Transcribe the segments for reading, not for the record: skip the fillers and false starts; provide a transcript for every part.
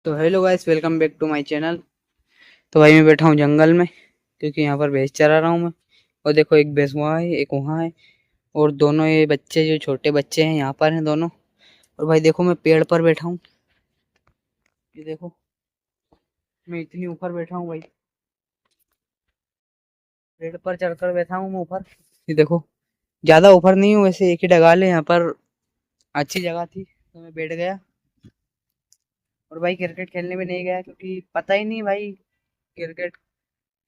तो hello guys, welcome back to my channel. तो भाई मैं बैठा हूँ जंगल में, क्योंकि यहाँ पर भैंस चरा रहा हूँ मैं। और देखो, एक भैंस वहाँ है, एक वहाँ है। और दोनों ये बच्चे, जो छोटे बच्चे हैं, यहाँ पर हैं दोनों। और भाई देखो, मैं पेड़ पर बैठा हूँ। ये देखो, मैं इतनी ऊपर बैठा हूँ भाई। पेड़ पर चढ़कर बैठा हूँ मैं ऊपर। ये देखो, ज्यादा ऊपर नहीं हूँ वैसे, एक ही डगाल है यहाँ पर। अच्छी जगह थी तो मैं बैठ गया। और भाई क्रिकेट खेलने में नहीं गया, क्योंकि पता ही नहीं भाई। क्रिकेट,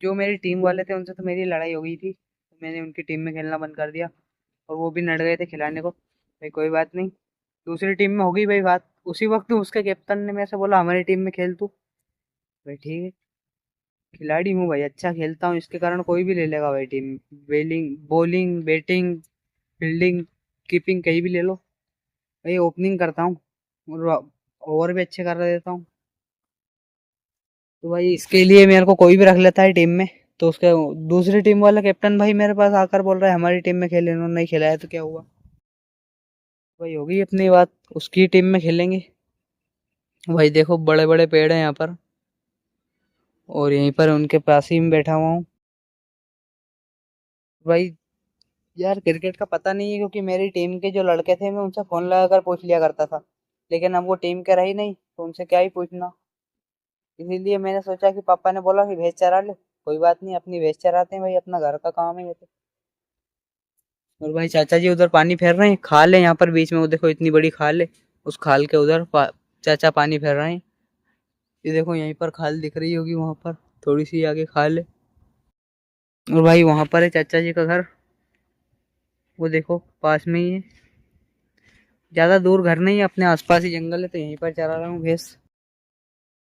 जो मेरी टीम वाले थे उनसे तो मेरी लड़ाई हो गई थी, तो मैंने उनकी टीम में खेलना बंद कर दिया। और वो भी नड़ गए थे खिलाने को। भाई कोई बात नहीं, दूसरी टीम में हो गई भाई बात। उसी वक्त उसके कैप्टन ने मेरे से बोला हमारी टीम में खेल तू। भाई ठीक है, खिलाड़ी हूँ भाई, अच्छा खेलता हूँ, इसके कारण कोई भी ले लेगा भाई team. Bowling bowling batting fielding keeping कहीं भी ले लो भाई। ओपनिंग करता हूँ और ओवर भी अच्छे कर देता हूँ। तो भाई इसके लिए मेरे को कोई भी रख लेता है टीम में। तो उसके दूसरी टीम वाला कैप्टन भाई मेरे पास आकर बोल रहा है हमारी टीम में खेले, इन्होंने नहीं खिलाया तो क्या हुआ। भाई होगी अपनी बात, उसकी टीम में खेलेंगे। भाई देखो, बड़े बड़े पेड़ हैं यहाँ पर। और यहीं पर उनके पास ही मैं बैठा हुआ हूँ भाई। यार क्रिकेट का पता नहीं है, क्योंकि मेरी टीम के जो लड़के थे मैं उनसे फोन लगाकर पूछ लिया करता था। लेकिन अब वो टीम के रही नहीं, तो उनसे क्या ही पूछना। इसीलिए मैंने सोचा कि पापा ने बोला कि भैंस चरा ले, कोई बात नहीं, अपनी भैंस चराते हैं भाई, अपना घर का काम है ये तो। और भाई चाचा जी उधर पानी फेर रहे हैं, खाल है यहाँ पर बीच में, वो देखो इतनी बड़ी खाल है। उस खाल के उधर चाचा पानी फेर रहे हैं। ये देखो, यहीं पर खाल दिख रही होगी, वहां पर थोड़ी सी आगे खाल है। और भाई वहां पर है चाचा जी का घर, वो देखो पास में ही है। ज्यादा दूर घर नहीं है, अपने आसपास ही जंगल है, तो यहीं पर चरा रहा हूँ भैंस।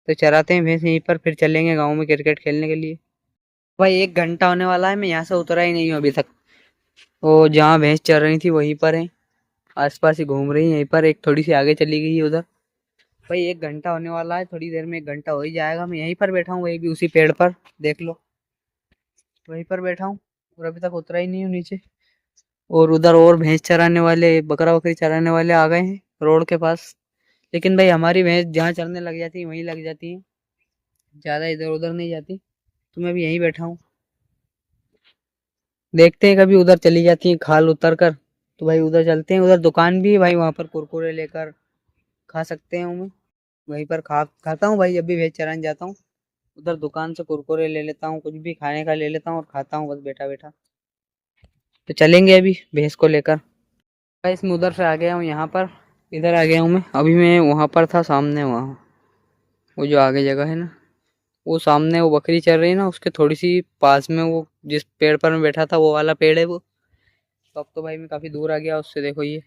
तो चराते हैं भैंस यहीं पर, फिर चलेंगे गाँव में क्रिकेट खेलने के लिए। भाई 1 घंटा होने वाला है, मैं यहाँ से उतरा ही नहीं हूँ अभी तक। वो जहाँ भैंस चर रही थी वहीं पर है, आसपास ही घूम रही है, यहीं पर एक थोड़ी सी आगे चली गई है उधर। भाई 1 घंटा होने वाला है, थोड़ी देर में 1 घंटा हो ही जाएगा। मैं यहीं पर बैठा हूँ, वही भी उसी पेड़ पर, देख लो वहीं पर बैठा हूँ। और अभी तक उतरा ही नहीं हूँ नीचे। और उधर और भैंस चराने वाले, बकरा बकरी चराने वाले आ गए हैं रोड के पास। लेकिन भाई हमारी भैंस जहाँ चरने लग जाती है वहीं लग जाती है, ज्यादा इधर उधर नहीं जाती। तो मैं भी यहीं बैठा हूँ, देखते हैं कभी उधर चली जाती है खाल उतर कर। तो भाई उधर चलते हैं, उधर दुकान भी है भाई, वहां पर कुरकुरे लेकर खा सकते हैं हमें। वहीं पर खाता हूँ भाई, जब भी भैंस चराने जाता हूँ उधर दुकान से कुरकुरे ले लेता हूँ, कुछ भी खाने का ले लेता हूँ और खाता हूँ बस बैठा बैठा। तो चलेंगे अभी भैंस को लेकर। भाई इसमें उधर से आ गया हूँ यहाँ पर, इधर आ गया हूँ मैं। अभी मैं वहां पर था सामने, वहाँ वो जो आगे जगह है ना, वो सामने वो बकरी चल रही है ना, उसके थोड़ी सी पास में वो जिस पेड़ पर मैं बैठा था वो वाला पेड़ है वो। तो अब तो भाई मैं काफी दूर आ गया उससे, देखो ये।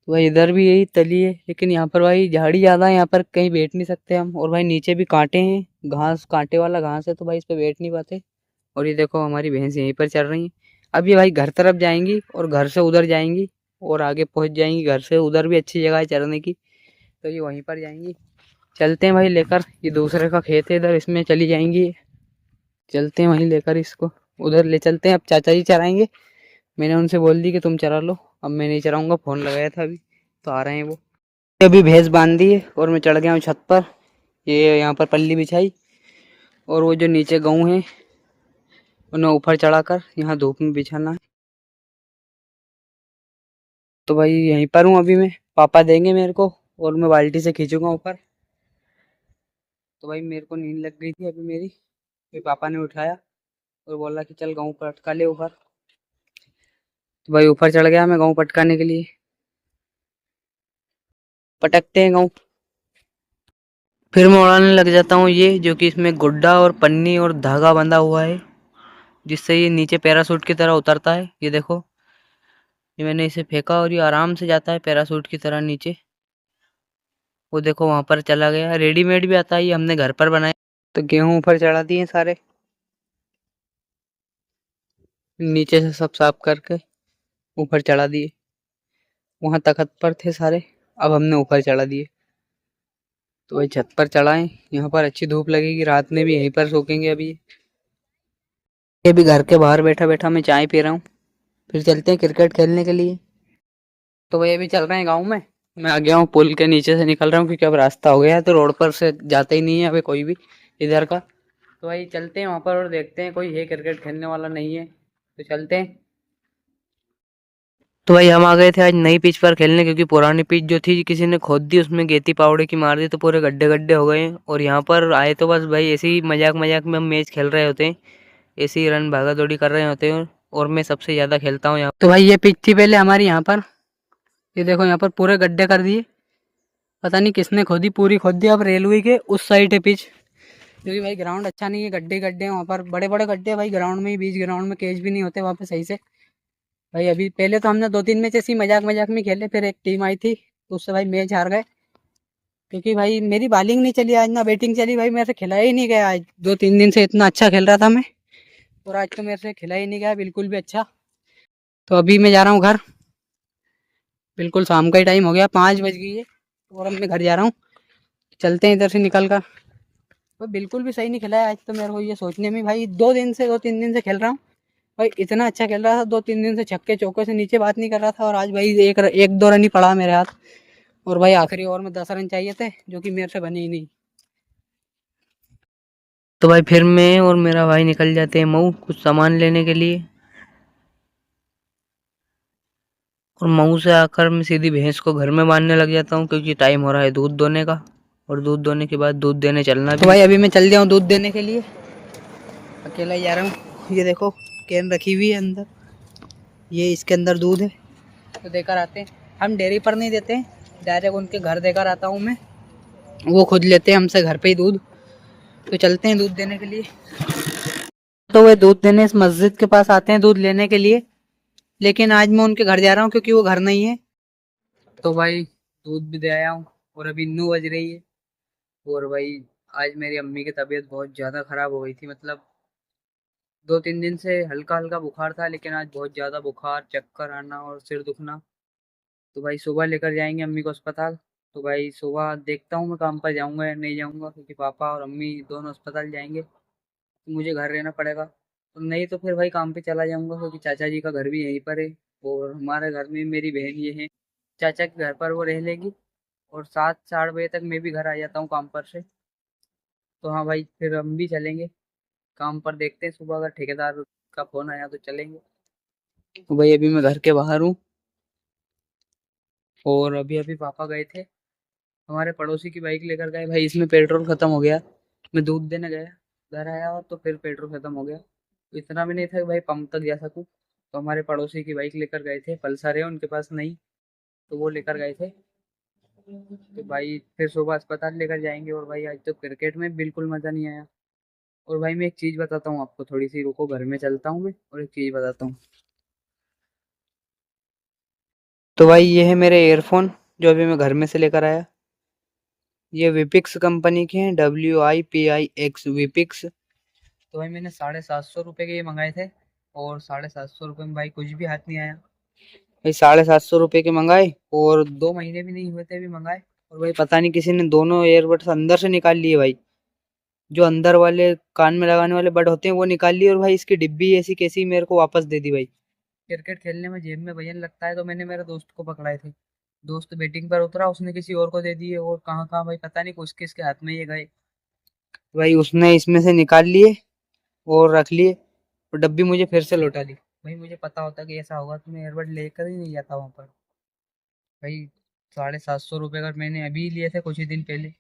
तो भाई इधर भी यही तली है, लेकिन यहाँ पर भाई झाड़ी ज्यादा है, यहाँ पर कहीं बैठ नहीं सकते हम। और भाई नीचे भी कांटे हैं, घास कांटे वाला घास है, तो भाई इस पे बैठ नहीं पाते। और ये देखो हमारी भैंस यहीं पर चल रही है। अब ये भाई घर तरफ जाएंगी और घर से उधर जाएंगी, और आगे पहुंच जाएंगी घर से। उधर भी अच्छी जगह है चरने की, तो ये वहीं पर जाएंगी। चलते हैं भाई लेकर, ये दूसरे का खेत है इधर, इसमें चली जाएंगी। चलते हैं वहीं लेकर इसको, उधर ले चलते हैं। अब चाचा जी चराएंगे, मैंने उनसे बोल दी कि तुम चरा लो, अब मैं नहीं चराऊंगा, फोन लगाया था अभी, तो आ रहे हैं वो। अभी भैंस बांध दी है और मैं चढ़ गया हूँ छत पर। ये यहाँ पर पल्ली बिछाई, और वो जो नीचे गऊ है उन्हें ऊपर चढ़ाकर यहाँ धूप में बिछाना है। तो भाई यहीं पर हूँ अभी मैं, पापा देंगे मेरे को, और मैं बाल्टी से खींचूंगा ऊपर। तो भाई मेरे को नींद लग गई थी अभी मेरी, फिर पापा ने उठाया और बोला कि चल गाँव पटका ले ऊपर। तो भाई ऊपर चढ़ गया मैं गाँव पटकाने के लिए। पटकते हैं गाँव। फिर मैं उड़ाने लग जाता हूँ, ये जो कि इसमें गुड्डा और पन्नी और धागा बंधा हुआ है, जिससे ये नीचे पैरासूट की तरह उतरता है। ये देखो, ये मैंने इसे फेंका और ये आराम से जाता है पैरासूट की तरह नीचे। वो देखो वहां पर चला गया, रेडीमेड भी आता है, ये हमने घर पर बनाया। तो गेहूं ऊपर चढ़ा दिए सारे, नीचे से सब साफ करके ऊपर चढ़ा दिए। वहां तखत पर थे सारे, अब हमने ऊपर चढ़ा दिए। तो वही छत पर चढ़ाएं, यहाँ पर अच्छी धूप लगेगी, रात में भी यहीं पर सोखेंगे अभी। ये भी घर के बाहर बैठा बैठा मैं चाय पी रहा हूँ। फिर चलते हैं क्रिकेट खेलने के लिए। तो वही अभी चल रहे हैं गाँव में। मैं आ गया हूँ, पुल के नीचे से निकल रहा हूँ क्योंकि अब रास्ता हो गया है, तो रोड पर से जाता ही नहीं है अभी कोई भी इधर का। तो भाई चलते हैं वहाँ पर और देखते हैं कोई है क्रिकेट खेलने वाला नहीं है, तो चलते हैं। तो भाई हम आ गए थे आज नई पिच पर खेलने, क्योंकि पुरानी पिच जो थी किसी ने खोद दी, उसमें गेती पावड़े की मार दी तो पूरे गड्ढे गड्ढे हो गए। और यहाँ पर आए तो बस भाई ऐसे ही मजाक मजाक में हम मैच खेल रहे होते हैं, ऐसे ही रन भागा दौड़ी कर रहे होते हैं, और मैं सबसे ज़्यादा खेलता हूँ यहाँ। तो भाई ये पिच थी पहले हमारी यहाँ पर, ये देखो यहाँ पर पूरे गड्ढे कर दिए, पता नहीं किसने खोदी, पूरी खोद दी। अब रेलवे के उस साइड है पिच, क्योंकि भाई ग्राउंड अच्छा नहीं है, गड्ढे गड्ढे हैं वहाँ पर, बड़े बड़े गड्ढे हैं भाई ग्राउंड में ही, बीच ग्राउंड में कैच भी नहीं होते वहाँ पे सही से। भाई अभी पहले तो हमने 2-3 मैच ऐसी मजाक मजाक में खेले, फिर एक टीम आई थी तो उससे भाई मैच हार गए, क्योंकि भाई मेरी बॉलिंग नहीं चली आज, ना बैटिंग चली, भाई मेरे से खिलाया ही नहीं गया आज। 2-3 दिन से इतना अच्छा खेल रहा था मैं, और आज तो मेरे से खिला ही नहीं गया बिल्कुल भी अच्छा। तो अभी मैं जा रहा हूँ घर, बिल्कुल शाम का ही टाइम हो गया, 5 बज गई है, और अब मैं घर जा रहा हूँ। चलते हैं इधर से निकल कर। भाई बिल्कुल भी सही नहीं खिलाया आज तो, मेरे को ये सोचने में भाई 2-3 दिन से खेल रहा हूँ, भाई इतना अच्छा खेल रहा था, 2-3 दिन से छक्के चौके से नीचे बात नहीं कर रहा था, और आज भाई एक दो रन ही पड़ा मेरे हाथ, और भाई आखिरी ओवर में 10 रन चाहिए थे जो कि मेरे से बने ही नहीं। तो भाई फिर मैं और मेरा भाई निकल जाते हैं मऊ कुछ सामान लेने के लिए, और मऊ से आकर मैं सीधी भैंस को घर में बांधने लग जाता हूँ, क्योंकि टाइम हो रहा है दूध दोने का, और दूध दोने के बाद दूध देने चलना भी। तो भाई अभी मैं चल जाऊँ दूध देने के लिए, अकेला ही जा रहा हूँ। ये देखो कैन रखी हुई है अंदर, ये इसके अंदर दूध है, तो देकर आते हैं। हम डेयरी पर नहीं देते हैं, डायरेक्ट उनके घर देकर आता हूँ मैं, वो खुद लेते हैं हमसे घर पे ही दूध। तो चलते हैं दूध देने के लिए। तो वे दूध देने इस मस्जिद के पास आते हैं दूध लेने के लिए, लेकिन आज मैं उनके घर जा रहा हूँ क्योंकि वो घर नहीं है। तो भाई दूध भी दे आया हूँ, और अभी 9 बज रही है। और भाई आज मेरी अम्मी की तबीयत बहुत ज़्यादा ख़राब हो गई थी, मतलब 2-3 दिन से हल्का हल्का बुखार था, लेकिन आज बहुत ज़्यादा बुखार, चक्कर आना और सिर दुखना। तो भाई सुबह लेकर जाएंगे अम्मी को अस्पताल। तो भाई सुबह देखता हूँ मैं काम पर जाऊँगा या नहीं जाऊँगा, क्योंकि पापा और अम्मी दोनों अस्पताल जाएंगे तो मुझे घर रहना पड़ेगा। तो नहीं तो फिर भाई काम पे चला जाऊँगा, क्योंकि चाचा जी का घर भी यहीं पर है, और हमारे घर में मेरी बहन ये है, चाचा के घर पर वो रह लेगी, और 7-8 बजे तक मैं भी घर आ जाता हूँ काम पर से। तो हाँ भाई फिर हम भी चलेंगे काम पर, देखते हैं सुबह अगर ठेकेदार का फ़ोन आया तो चलेंगे। तो भाई अभी मैं घर के बाहर हूँ, और अभी अभी पापा गए थे हमारे पड़ोसी की बाइक लेकर गए, भाई इसमें पेट्रोल खत्म हो गया। मैं दूध देने गया, घर आया और तो फिर पेट्रोल खत्म हो गया, तो इतना भी नहीं था कि भाई पंप तक जा सकूं। तो हमारे पड़ोसी की बाइक लेकर गए थे, पल्सर है उनके पास नहीं, तो वो लेकर गए थे। तो भाई फिर सुबह अस्पताल लेकर जाएंगे। और भाई आज तो क्रिकेट में बिल्कुल मज़ा नहीं आया। और भाई मैं एक चीज़ बताता हूँ आपको, थोड़ी सी रुको, घर में चलता हूँ मैं और एक चीज़ बताता हूँ। तो भाई ये है मेरे ईयरफोन जो अभी मैं घर में से लेकर आया, ये विपिक्स कंपनी के हैं, WIPIX विपिक्स। तो भाई मैंने 750 रुपये के ये मंगाए थे, और 750 रुपये में भाई कुछ भी हाथ नहीं आया। भाई 750 रुपये के मंगाए, और 2 महीने भी नहीं हुए थे अभी मंगाए, और भाई पता नहीं किसी ने दोनों एयरबड्स अंदर से निकाल लिए भाई, जो अंदर वाले कान में लगाने वाले बड होते हैं वो निकाल लिए, और भाई इसकी डिब्बी ऐसी कैसी मेरे को वापस दे दी भाई। क्रिकेट खेलने में जेब में वजन लगता है, तो मैंने मेरे दोस्त को पकड़ाए थे, दोस्त बैटिंग पर उतरा, उसने किसी और को दे दिए, और कहाँ कहाँ भाई पता नहीं किस किसके हाथ में ये गए। भाई उसने इसमें से निकाल लिए और रख लिए, और डब्बी मुझे फिर से लौटा दी। भाई मुझे पता होता कि ऐसा होगा तो मैं एयरबड लेकर ही नहीं जाता वहाँ पर। भाई 750 रुपये का मैंने अभी लिए थे कुछ ही दिन पहले,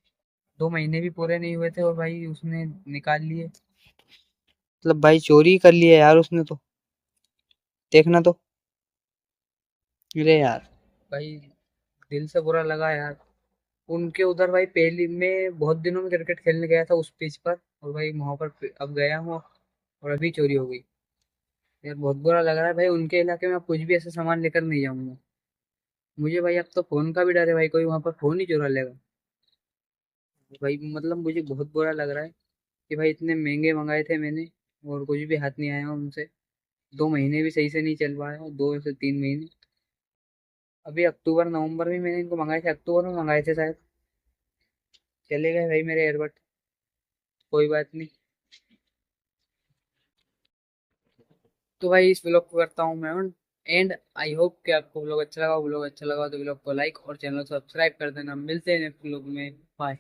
2 महीने भी पूरे नहीं हुए थे, और भाई उसने निकाल लिए, मतलब भाई चोरी कर लिया यार उसने तो, देखना तो। अरे यार भाई दिल से बुरा लगा यार। उनके उधर भाई पहली मैं बहुत दिनों में क्रिकेट खेलने गया था उस पिच पर, और भाई वहाँ पर अब गया हूँ, और अभी चोरी हो गई। यार बहुत बुरा लग रहा है भाई, उनके इलाके में अब कुछ भी ऐसा सामान लेकर नहीं जाऊंगा। मुझे भाई अब तो फोन का भी डर है भाई, कोई वहां पर फोन ही चुरा लेगा। भाई मतलब मुझे बहुत बुरा लग रहा है कि भाई इतने महंगे मंगाए थे मैंने, और कुछ भी हाथ नहीं आया उनसे। 2 महीने भी सही से नहीं चल पाया, 2 से 3 महीने। अभी अक्टूबर नवंबर में मैंने इनको मंगाए थे, अक्टूबर में मंगाए थे शायद। चले गए भाई मेरे एयरबड, कोई बात नहीं। तो भाई इस ब्लॉग को करता हूँ मैं on। एंड आई होप कि आपको व्लॉग अच्छा लगा। व्लॉग अच्छा लगा तो व्लॉग को लाइक और चैनल सब्सक्राइब कर देना। मिलते हैं नेक्स्ट व्लॉग में। बाय।